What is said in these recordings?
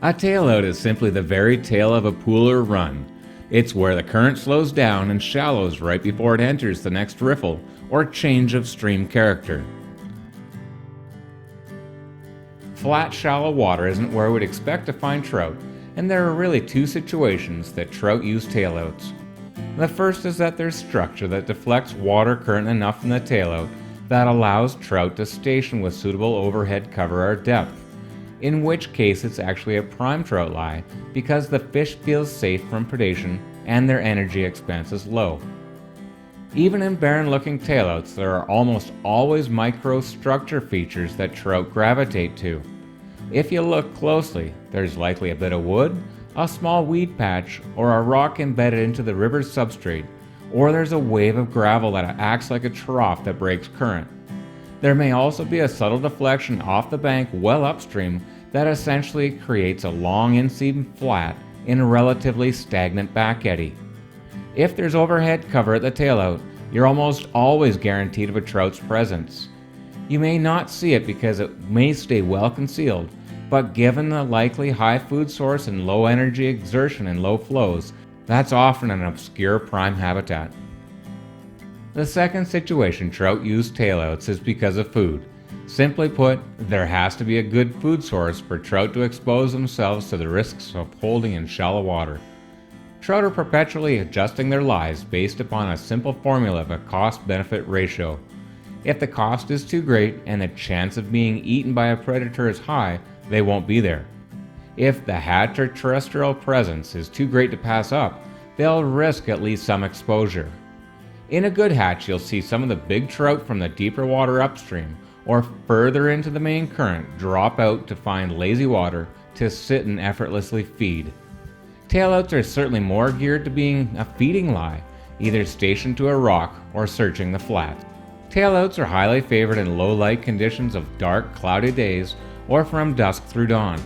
A tailout is simply the very tail of a pool or run. It's where the current slows down and shallows right before it enters the next riffle or change of stream character. Flat, shallow water isn't where we'd expect to find trout, and there are really two situations that trout use tailouts. The first is that there's structure that deflects water current enough from the tailout that allows trout to station with suitable overhead cover or depth, in which case it's actually a prime trout lie because the fish feels safe from predation and their energy expense is low. Even in barren-looking tailouts, there are almost always microstructure features that trout gravitate to. If you look closely, there's likely a bit of wood, a small weed patch, or a rock embedded into the river's substrate, or there's a wave of gravel that acts like a trough that breaks current. There may also be a subtle deflection off the bank well upstream that essentially creates a long inseam flat in a relatively stagnant back eddy. If there's overhead cover at the tailout, you're almost always guaranteed of a trout's presence. You may not see it because it may stay well concealed, but given the likely high food source and low energy exertion in low flows, that's often an obscure prime habitat. The second situation trout use tailouts is because of food. Simply put, there has to be a good food source for trout to expose themselves to the risks of holding in shallow water. Trout are perpetually adjusting their lives based upon a simple formula of a cost-benefit ratio. If the cost is too great and the chance of being eaten by a predator is high, they won't be there. If the hatch or terrestrial presence is too great to pass up, they'll risk at least some exposure. In a good hatch, you'll see some of the big trout from the deeper water upstream or further into the main current drop out to find lazy water to sit and effortlessly feed. Tailouts are certainly more geared to being a feeding lie, either stationed to a rock or searching the flat. Tailouts are highly favored in low light conditions of dark, cloudy days or from dusk through dawn.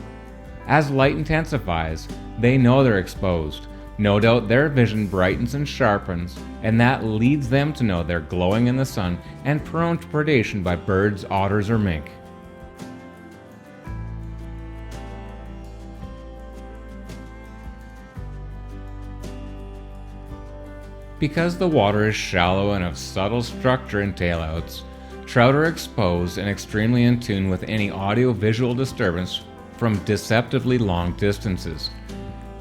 As light intensifies, they know they're exposed. No doubt their vision brightens and sharpens, and that leads them to know they're glowing in the sun and prone to predation by birds, otters, or mink. Because the water is shallow and of subtle structure in tailouts, trout are exposed and extremely in tune with any audio-visual disturbance from deceptively long distances.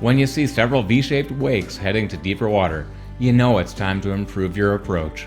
When you see several V-shaped wakes heading to deeper water, you know it's time to improve your approach.